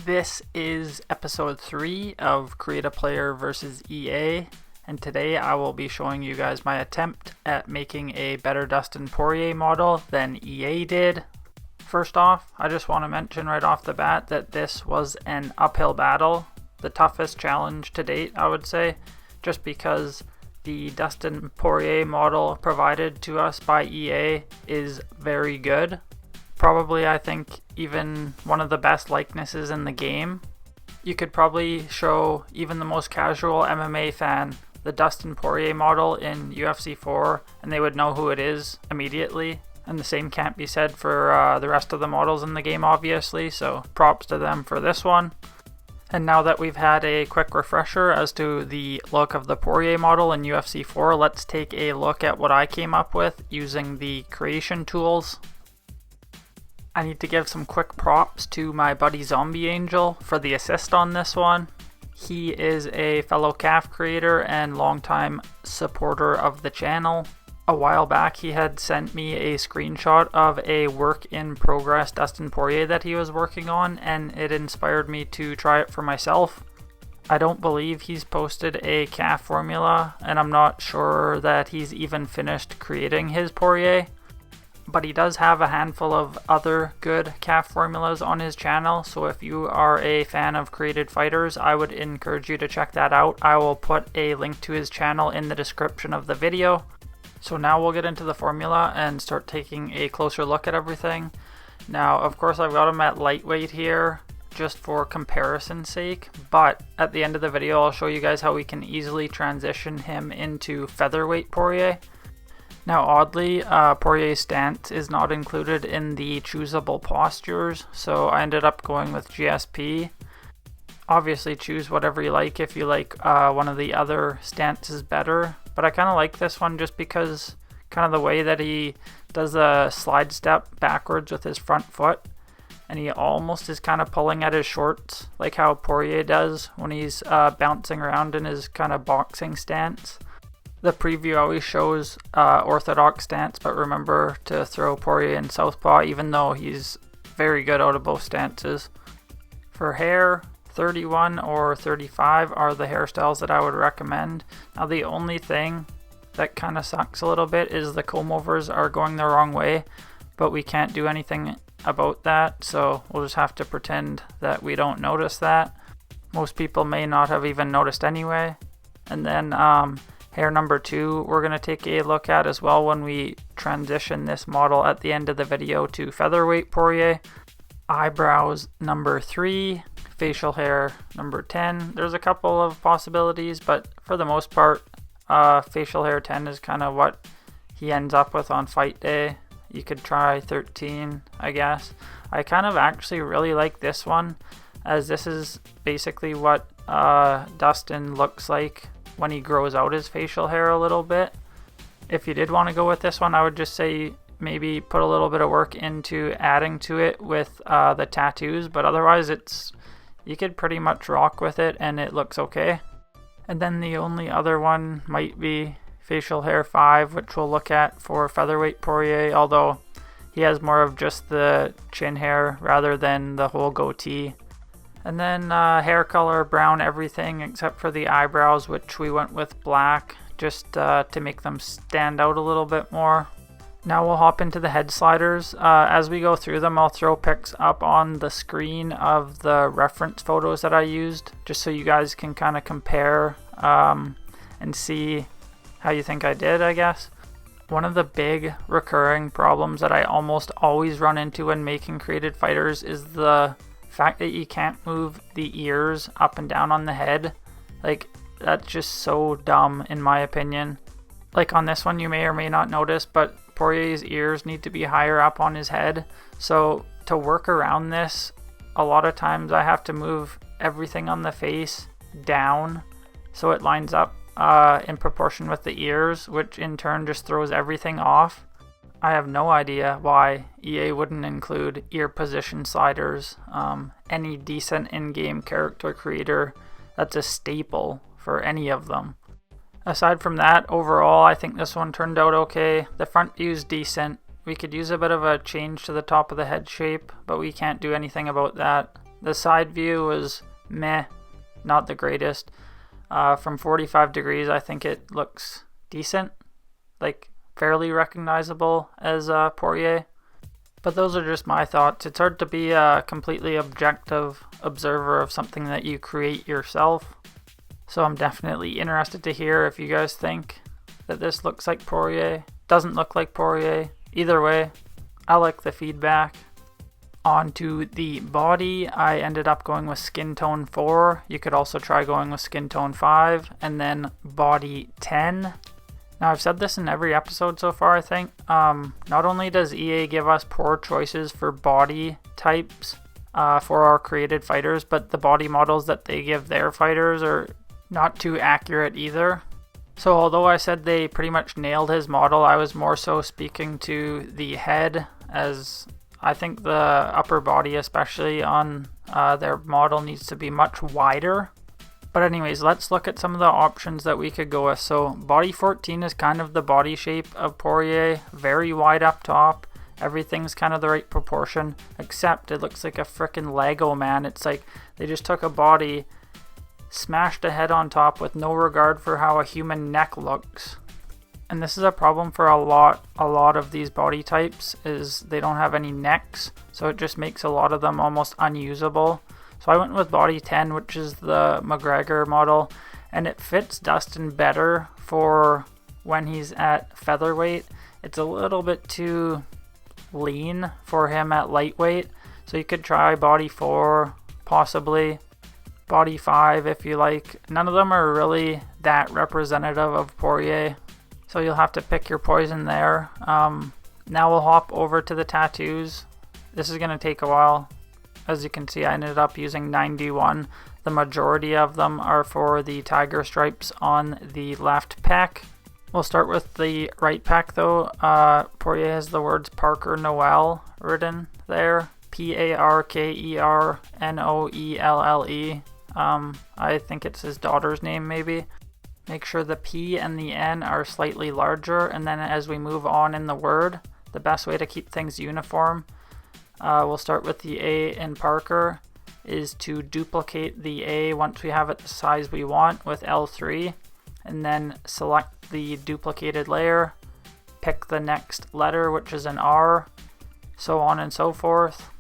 This is episode 3 of Create a Player vs. EA, and today I will be showing you guys my attempt at making a better Dustin Poirier model than EA did. First off, I just want to mention right off the bat that this was an uphill battle, the toughest challenge to date, I would say, just because the Dustin Poirier model provided to us by EA is very good. Probably, I think, even one of the best likenesses in the game. You could probably show even the most casual MMA fan the Dustin Poirier model in UFC 4 and they would know who it is immediately. And the same can't be said for the rest of the models in the game, obviously, so props to them for this one. And now that we've had a quick refresher as to the look of the Poirier model in UFC 4, let's take a look at what I came up with using the creation tools. I need to give some quick props to my buddy Zombie Angel for the assist on this one. He is a fellow calf creator and longtime supporter of the channel. A while back he had sent me a screenshot of a work in progress Dustin Poirier that he was working on, and it inspired me to try it for myself. I don't believe he's posted a calf formula, and I'm not sure that he's even finished creating his Poirier. But he does have a handful of other good calf formulas on his channel, so if you are a fan of created fighters, I would encourage you to check that out. I will put a link to his channel in the description of the video. So now we'll get into the formula and start taking a closer look at everything. Now, of course, I've got him at lightweight here just for comparison's sake, but at the end of the video I'll show you guys how we can easily transition him into featherweight Poirier. Now oddly, Poirier's stance is not included in the choosable postures, so I ended up going with GSP. Obviously choose whatever you like if you like one of the other stances better, but I kind of like this one just because kind of the way that he does a slide step backwards with his front foot, and he almost is kind of pulling at his shorts like how Poirier does when he's bouncing around in his kind of boxing stance. The preview always shows orthodox stance, but remember to throw Poirier in southpaw even though he's very good out of both stances. For hair, 31 or 35 are the hairstyles that I would recommend. Now the only thing that kind of sucks a little bit is the comb overs are going the wrong way, but we can't do anything about that, so we'll just have to pretend that we don't notice that. Most people may not have even noticed anyway. And then hair number 2 we're going to take a look at as well when we transition this model at the end of the video to featherweight Poirier. Eyebrows number 3, facial hair number 10. There's a couple of possibilities, but for the most part facial hair 10 is kind of what he ends up with on fight day. You could try 13, I guess. I kind of actually really like this one, as this is basically what Dustin looks like when he grows out his facial hair a little bit. If you did want to go with this one, I would just say maybe put a little bit of work into adding to it with the tattoos, but otherwise you could pretty much rock with it and it looks okay. And then the only other one might be facial hair 5, which we'll look at for featherweight Poirier, although he has more of just the chin hair rather than the whole goatee. And then hair color, brown everything except for the eyebrows, which we went with black just to make them stand out a little bit more. Now we'll hop into the head sliders. As we go through them, I'll throw pics up on the screen of the reference photos that I used, just so you guys can kind of compare and see how you think I did, I guess. One of the big recurring problems that I almost always run into when making created fighters is the fact that you can't move the ears up and down on the head. Like, that's just so dumb in my opinion. Like on this one you may or may not notice, but Poirier's ears need to be higher up on his head. So to work around this, a lot of times I have to move everything on the face down so it lines up in proportion with the ears, which in turn just throws everything off. I have no idea why EA wouldn't include ear position sliders. Any decent in-game character creator, that's a staple for any of them. Aside from that, overall, I think this one turned out okay. The front view is decent. We could use a bit of a change to the top of the head shape, but we can't do anything about that. The side view was meh, not the greatest. From 45 degrees, I think it looks decent, like fairly recognizable as Poirier. But those are just my thoughts. It's hard to be a completely objective observer of something that you create yourself. So I'm definitely interested to hear if you guys think that this looks like Poirier, doesn't look like Poirier. Either way, I like the feedback. On to the body, I ended up going with skin tone 4. You could also try going with skin tone 5, and then body 10. Now I've said this in every episode so far, I think. Not only does EA give us poor choices for body types for our created fighters, but the body models that they give their fighters are not too accurate either. So although I said they pretty much nailed his model, I was more so speaking to the head, as I think the upper body, especially on their model, needs to be much wider. But anyways, let's look at some of the options that we could go with. So body 14 is kind of the body shape of Poirier, very wide up top. Everything's kind of the right proportion, except it looks like a freaking Lego, man. It's like they just took a body, smashed a head on top with no regard for how a human neck looks. And this is a problem for a lot of these body types, is they don't have any necks, so it just makes a lot of them almost unusable. So I went with body 10, which is the McGregor model, and it fits Dustin better for when he's at featherweight. It's a little bit too lean for him at lightweight, so you could try body 4, possibly body 5 if you like. None of them are really that representative of Poirier, so you'll have to pick your poison there. Now we'll hop over to the tattoos. This is going to take a while. As you can see, I ended up using 91. The majority of them are for the tiger stripes on the left pec. We'll start with the right pec though. Poirier has the words Parker Noel written there. Parkernoelle. I think it's his daughter's name maybe. Make sure the P and the N are slightly larger, and then as we move on in the word, the best way to keep things uniform, we'll start with the A in Parker, is to duplicate the A once we have it the size we want with L3, and then select the duplicated layer, pick the next letter, which is an R, so on and so forth.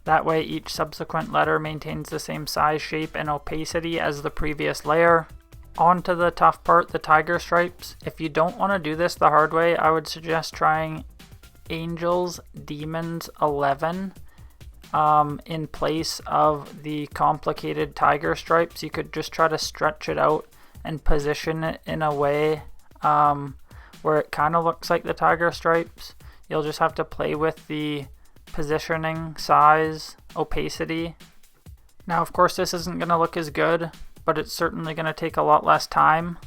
That way each subsequent letter maintains the same size, shape, and opacity as the previous layer. On to the tough part, the tiger stripes. If you don't want to do this the hard way, I would suggest trying Angels Demons 11 in place of the complicated tiger stripes. You could just try to stretch it out and position it in a way where it kind of looks like the tiger stripes. You'll just have to play with the positioning, size, opacity. Now of course this isn't going to look as good, but it's certainly going to take a lot less time.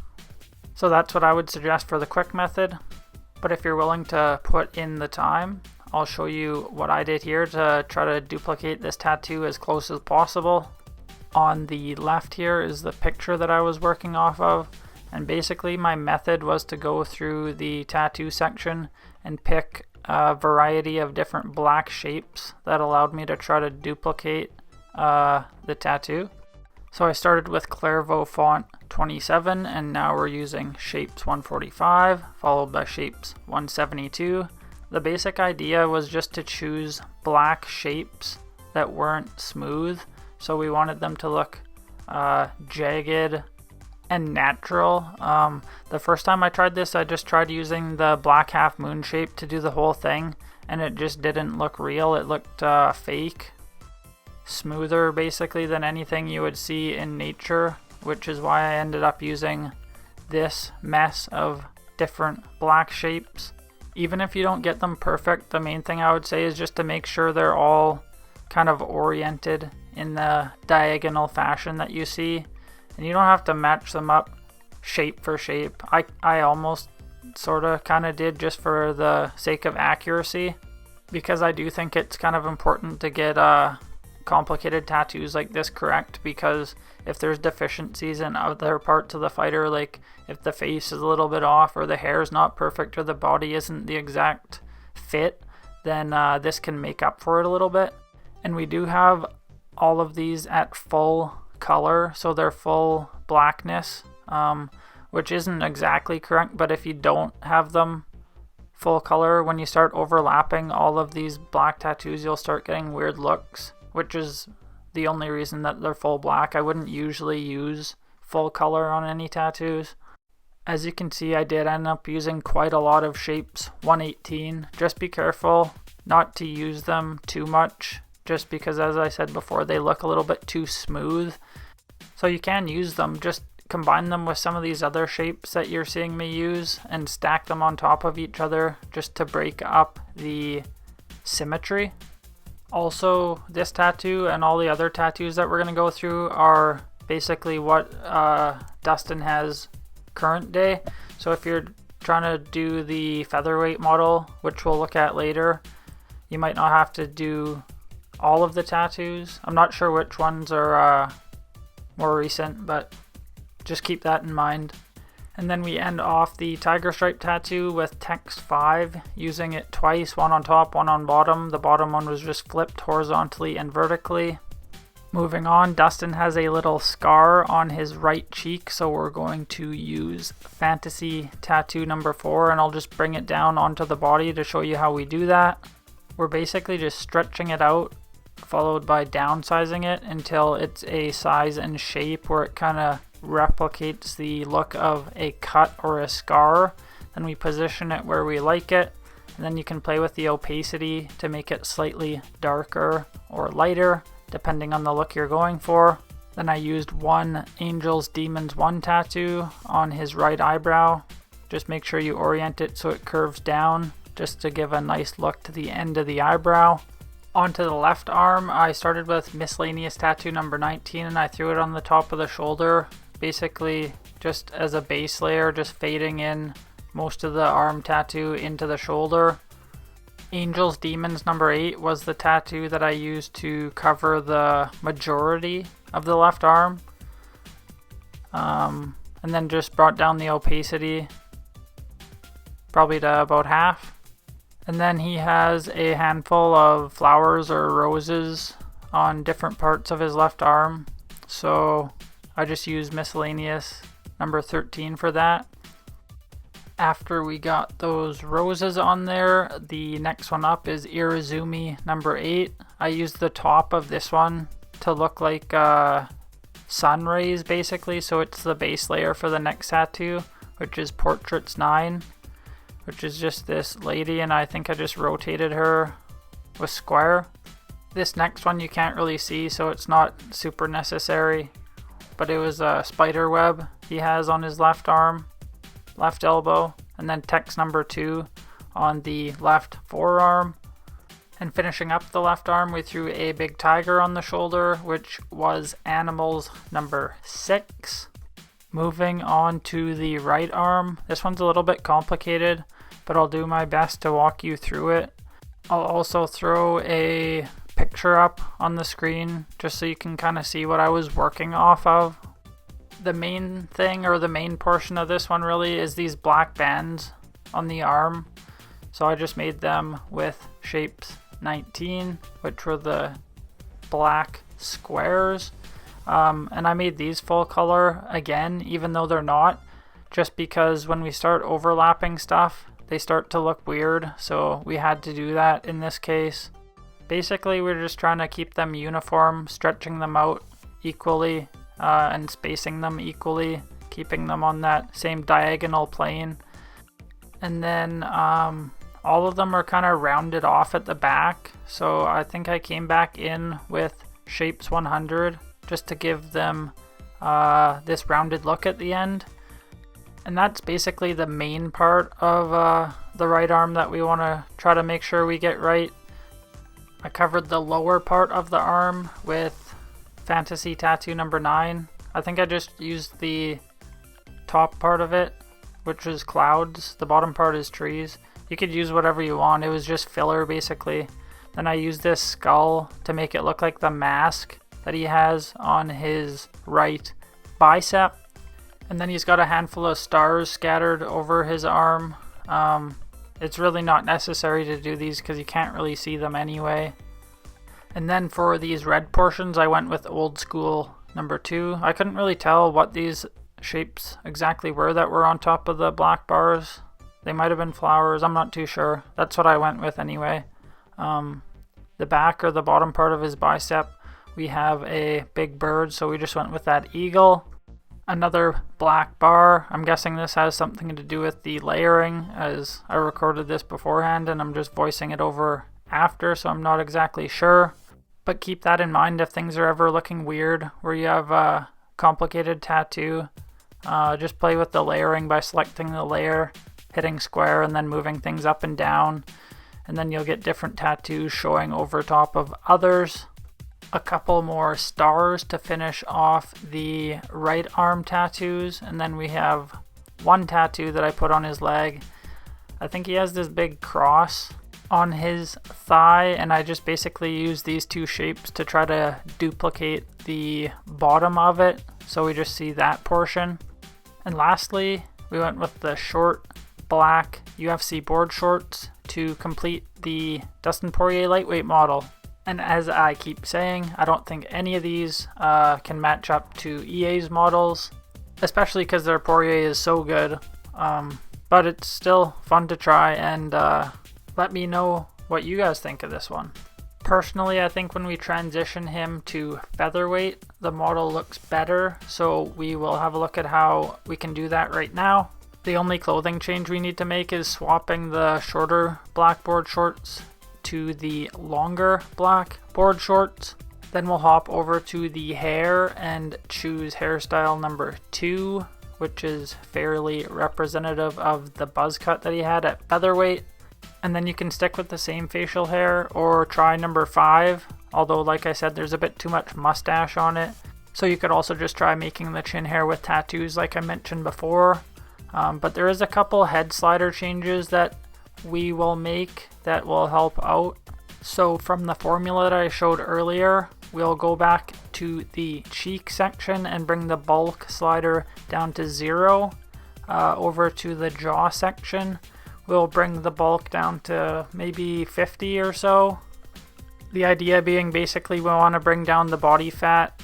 So that's what I would suggest for the quick method. But if you're willing to put in the time, I'll show you what I did here to try to duplicate this tattoo as close as possible. On the left here is the picture that I was working off of, and basically my method was to go through the tattoo section and pick a variety of different black shapes that allowed me to try to duplicate the tattoo. So I started with Clairvaux font 27, and now we're using shapes 145 followed by shapes 172. The basic idea was just to choose black shapes that weren't smooth, so we wanted them to look jagged and natural. The first time I tried this, I just tried using the black half moon shape to do the whole thing, and it just didn't look real. It looked fake. Smoother basically than anything you would see in nature, which is why I ended up using this mess of different black shapes. Even if you don't get them perfect, the main thing I would say is just to make sure they're all kind of oriented in the diagonal fashion that you see, and you don't have to match them up shape for shape. I almost sort of kind of did just for the sake of accuracy, because I do think it's kind of important to get complicated tattoos like this correct, because if there's deficiencies in other parts of the fighter, like if the face is a little bit off or the hair is not perfect or the body isn't the exact fit, then this can make up for it a little bit. And we do have all of these at full color, so they're full blackness, which isn't exactly correct, but if you don't have them full color, when you start overlapping all of these black tattoos, you'll start getting weird looks, which is the only reason that they're full black. I wouldn't usually use full color on any tattoos. As you can see, I did end up using quite a lot of shapes 118. Just be careful not to use them too much, just because, as I said before, they look a little bit too smooth. So you can use them, just combine them with some of these other shapes that you're seeing me use and stack them on top of each other just to break up the symmetry. Also, this tattoo and all the other tattoos that we're going to go through are basically what Dustin has current day. So if you're trying to do the featherweight model, which we'll look at later, you might not have to do all of the tattoos. I'm not sure which ones are more recent, but just keep that in mind. And then we end off the tiger stripe tattoo with text 5, using it twice, one on top, one on bottom. The bottom one was just flipped horizontally and vertically. Moving on, Dustin has a little scar on his right cheek, so we're going to use fantasy tattoo number 4, and I'll just bring it down onto the body to show you how we do that. We're basically just stretching it out, followed by downsizing it until it's a size and shape where it kind of replicates the look of a cut or a scar. Then we position it where we like it, and then you can play with the opacity to make it slightly darker or lighter depending on the look you're going for. Then I used one Angels Demons 1 tattoo on his right eyebrow. Just make sure you orient it so it curves down, just to give a nice look to the end of the eyebrow. Onto the left arm, I started with miscellaneous tattoo number 19, and I threw it on the top of the shoulder, basically just as a base layer, just fading in most of the arm tattoo into the shoulder. Angels Demons number 8 was the tattoo that I used to cover the majority of the left arm, and then just brought down the opacity probably to about half. And then he has a handful of flowers or roses on different parts of his left arm, so I just used miscellaneous number 13 for that. After we got those roses on there, the next one up is Irizumi number 8. I used the top of this one to look like sun rays basically, so it's the base layer for the next tattoo, which is Portraits 9, which is just this lady, and I think I just rotated her with square. This next one you can't really see, so it's not super necessary, but it was a spider web he has on his left arm, left elbow, and then text number 2 on the left forearm. And finishing up the left arm, we threw a big tiger on the shoulder, which was Animals number 6. Moving on to the right arm, this one's a little bit complicated, but I'll do my best to walk you through it. I'll also throw a picture up on the screen just so you can kind of see what I was working off of. The main thing, or the main portion of this one really, is these black bands on the arm. So I just made them with shapes 19, which were the black squares. And I made these full color again, even though they're not, just because when we start overlapping stuff, they start to look weird. So we had to do that in this case. Basically, we're just trying to keep them uniform, stretching them out equally, and spacing them equally, keeping them on that same diagonal plane. And then all of them are kind of rounded off at the back, so I think I came back in with shapes 100 just to give them this rounded look at the end. And that's basically the main part of the right arm that we want to try to make sure we get right. I covered the lower part of the arm with Fantasy Tattoo number 9. I think I just used the top part of it, which is clouds. The bottom part is trees. You could use whatever you want. It was just filler basically. Then I used this skull to make it look like the mask that he has on his right bicep. And then he's got a handful of stars scattered over his arm. It's really not necessary to do these because you can't really see them anyway. And then for these red portions, I went with old school number 2. I couldn't really tell what these shapes exactly were that were on top of the black bars. They might have been flowers, I'm not too sure. That's what I went with anyway. The back or the bottom part of his bicep, we have a big bird, so we just went with that eagle. Another black bar. I'm guessing this has something to do with the layering, as I recorded this beforehand and I'm just voicing it over after, so I'm not exactly sure. But keep that in mind if things are ever looking weird where you have a complicated tattoo. Just play with the layering by selecting the layer, hitting square, and then moving things up and down. And then you'll get different tattoos showing over top of others. A couple more stars to finish off the right arm tattoos, and then we have one tattoo that I put on his leg. I think he has this big cross on his thigh, and I just basically used these 2 shapes to try to duplicate the bottom of it, so we just see that portion. And lastly, we went with the short black UFC board shorts to complete the Dustin Poirier lightweight model. And as I keep saying, I don't think any of these can match up to EA's models, especially because their Poirier is so good. But it's still fun to try, and let me know what you guys think of this one. Personally, I think when we transition him to featherweight, the model looks better, so we will have a look at how we can do that right now. The only clothing change we need to make is swapping the shorter black board shorts to the longer black board shorts. Then we'll hop over to the hair and choose hairstyle number 2, which is fairly representative of the buzz cut that he had at featherweight. And then you can stick with the same facial hair or try number 5, although like I said, there's a bit too much mustache on it. So you could also just try making the chin hair with tattoos like I mentioned before. But there is a couple head slider changes that we will make that will help out. So from the formula that I showed earlier, we'll go back to the cheek section and bring the bulk slider down to 0. Over to the jaw section, we'll bring the bulk down to maybe 50 or so. The idea being basically we want to bring down the body fat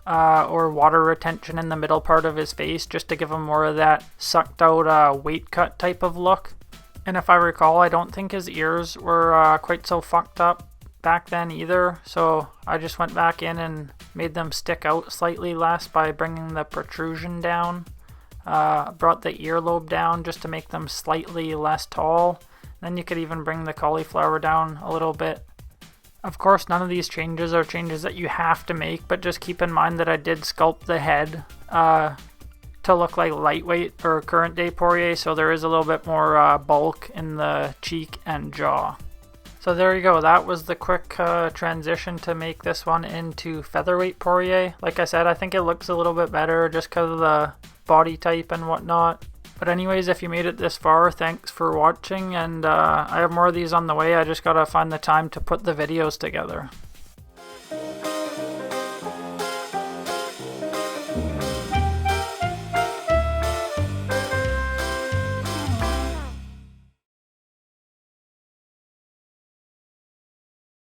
or water retention in the middle part of his face just to give him more of that sucked out weight cut type of look. And if I recall, I don't think his ears were quite so fucked up back then either, so I just went back in and made them stick out slightly less by bringing the protrusion down. Brought the earlobe down just to make them slightly less tall. Then you could even bring the cauliflower down a little bit. Of course, none of these changes are changes that you have to make, but just keep in mind that I did sculpt the head to look like lightweight or current day Poirier, so there is a little bit more bulk in the cheek and jaw. So there you go, that was the quick transition to make this one into featherweight Poirier. Like I said, I think it looks a little bit better just because of the body type and whatnot. But anyways, if you made it this far, thanks for watching, and I have more of these on the way. I just gotta find the time to put the videos together.